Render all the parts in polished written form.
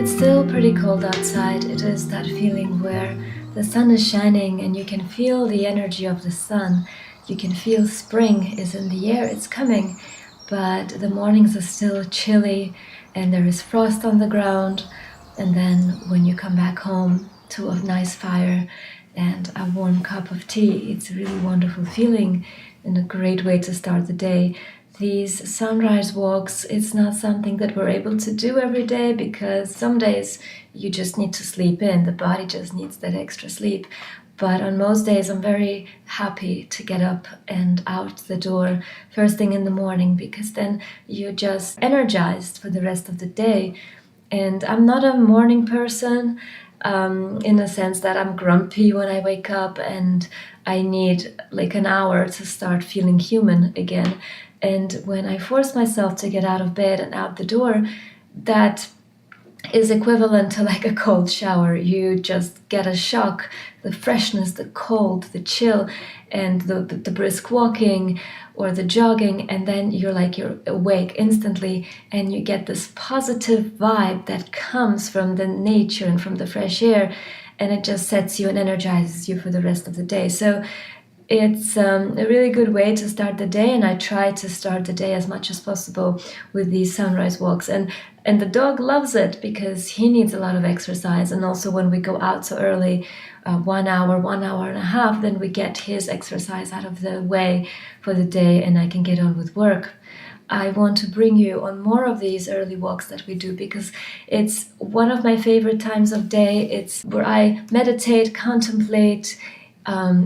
It's still pretty cold outside. It is that feeling where the sun is shining and you can feel the energy of the sun. You can feel spring is in the air, it's coming, but the mornings are still chilly and there is frost on the ground. And then when you come back home to a nice fire and a warm cup of tea, it's a really wonderful feeling and a great way to start the day. These sunrise walks, it's not something that we're able to do every day because some days you just need to sleep in, the body just needs that extra sleep. But on most days I'm very happy to get up and out the door first thing in the morning because then you're just energized for the rest of the day. And I'm not a morning person in a sense that I'm grumpy when I wake up and I need like an hour to start feeling human again. And when I force myself to get out of bed and out the door, that is equivalent to like a cold shower. You just get a shock, the freshness, the cold, the chill, and the brisk walking or the jogging, and then you're awake instantly and you get this positive vibe that comes from the nature and from the fresh air, and it just sets you and energizes you for the rest of the day. So it's a really good way to start the day, and I try to start the day as much as possible with these sunrise walks. And the dog loves it because he needs a lot of exercise. And also when we go out so early, 1 hour, 1 hour and a half, then we get his exercise out of the way for the day and I can get on with work. I want to bring you on more of these early walks that we do because it's one of my favorite times of day. It's where I meditate, contemplate,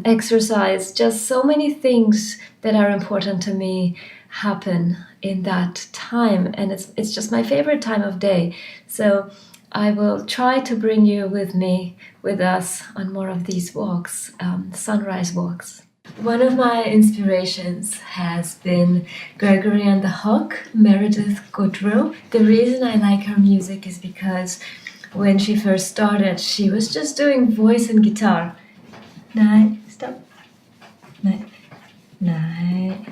exercise, just so many things that are important to me happen in that time, and it's just my favorite time of day. So I will try to bring you with us on more of these walks, sunrise walks. One of my inspirations has been Gregory and the Hawk, Meredith Goodrow. The reason I like her music is because when she first started, she was just doing voice and guitar. Night, stop. Night, night.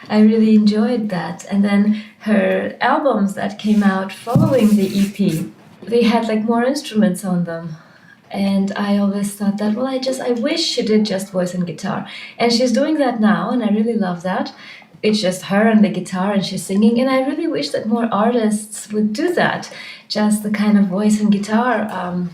I really enjoyed that. And then her albums that came out following the EP, they had like more instruments on them. And I always thought that, well, I wish she did just voice and guitar. And she's doing that now, and I really love that. It's just her and the guitar and she's singing. And I really wish that more artists would do that. Just the kind of voice and guitar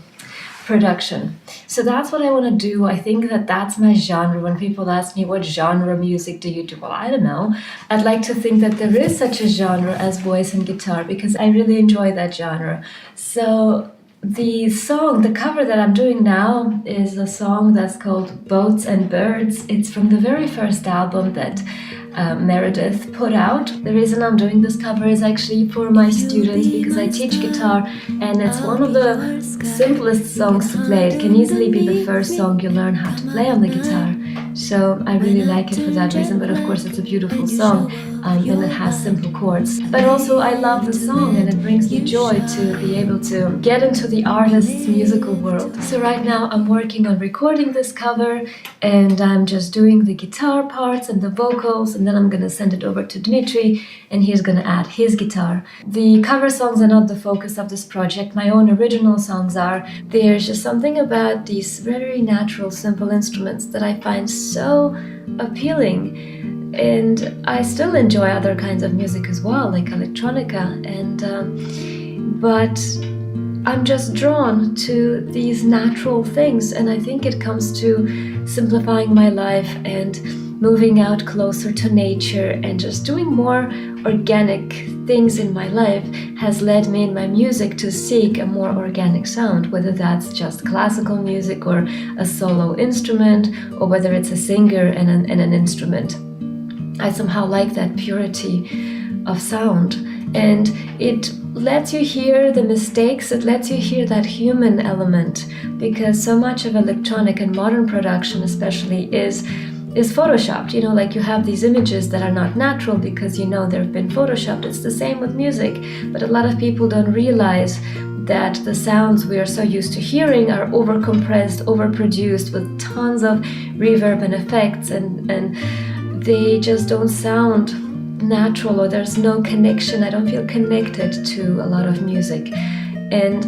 production. So that's what I want to do. I think that that's my genre. When people ask me what genre music do you do, well, I don't know. I'd like to think that there is such a genre as voice and guitar because I really enjoy that genre. So the cover that I'm doing now is a song that's called Boats and Birds. It's from the very first album that Meredith put out. The reason I'm doing this cover is actually for my students because I teach guitar and it's one of the simplest songs to play. It can easily be the first song you learn how to play on the guitar. So I really like it for that reason, but of course it's a beautiful song and it has simple chords. But also I love the song and it brings me joy to be able to get into the artist's musical world. So right now I'm working on recording this cover and I'm just doing the guitar parts and the vocals, and then I'm going to send it over to Dmitry and he's going to add his guitar. The cover songs are not the focus of this project. My own original songs are. There's just something about these very natural, simple instruments that I find so appealing, and I still enjoy other kinds of music as well, like electronica, but I'm just drawn to these natural things, and I think it comes to simplifying my life and moving out closer to nature and just doing more organic things in my life has led me in my music to seek a more organic sound, whether that's just classical music or a solo instrument, or whether it's a singer and an instrument. I somehow like that purity of sound, and it lets you hear the mistakes, it lets you hear that human element, because so much of electronic and modern production especially is photoshopped. You know, like you have these images that are not natural because you know they've been photoshopped. It's the same with music, but a lot of people don't realize that the sounds we are so used to hearing are overcompressed, overproduced with tons of reverb and effects, and they just don't sound natural, or there's no connection. I don't feel connected to a lot of music. And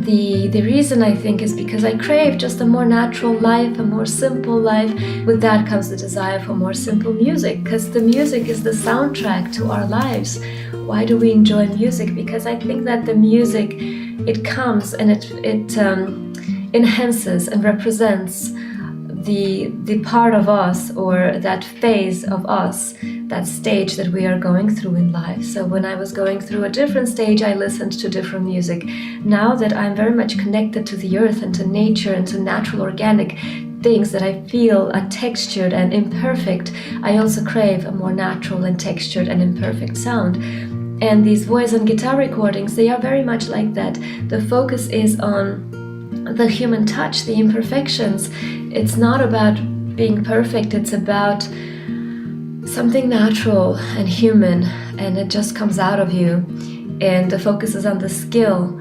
the reason, I think, is because I crave just a more natural life, a more simple life. With that comes the desire for more simple music, because the music is the soundtrack to our lives. Why do we enjoy music? Because I think that the music, it comes and it enhances and represents the part of us, or that phase of us, that stage that we are going through in life. So when I was going through a different stage, I listened to different music. Now that I'm very much connected to the earth and to nature and to natural organic things that I feel are textured and imperfect, I also crave a more natural and textured and imperfect sound. And these voice and guitar recordings, they are very much like that. The focus is on the human touch, the imperfections. It's not about being perfect, it's about something natural and human, and it just comes out of you. And the focus is on the skill,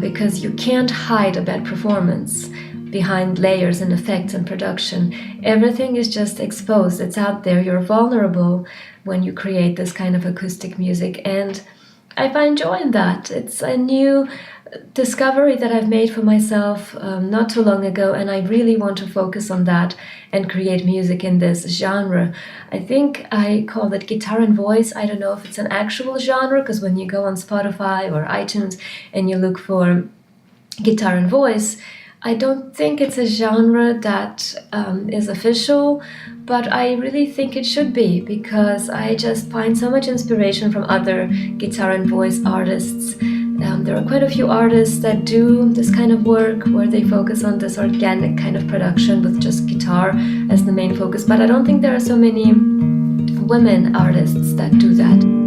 because you can't hide a bad performance behind layers and effects and production. Everything is just exposed, it's out there. You're vulnerable when you create this kind of acoustic music, and I find joy in that. It's a new discovery that I've made for myself not too long ago, and I really want to focus on that and create music in this genre. I think I call it guitar and voice. I don't know if it's an actual genre, because when you go on Spotify or iTunes and you look for guitar and voice, I don't think it's a genre that is official, but I really think it should be, because I just find so much inspiration from other guitar and voice artists. There are quite a few artists that do this kind of work where they focus on this organic kind of production with just guitar as the main focus, but I don't think there are so many women artists that do that.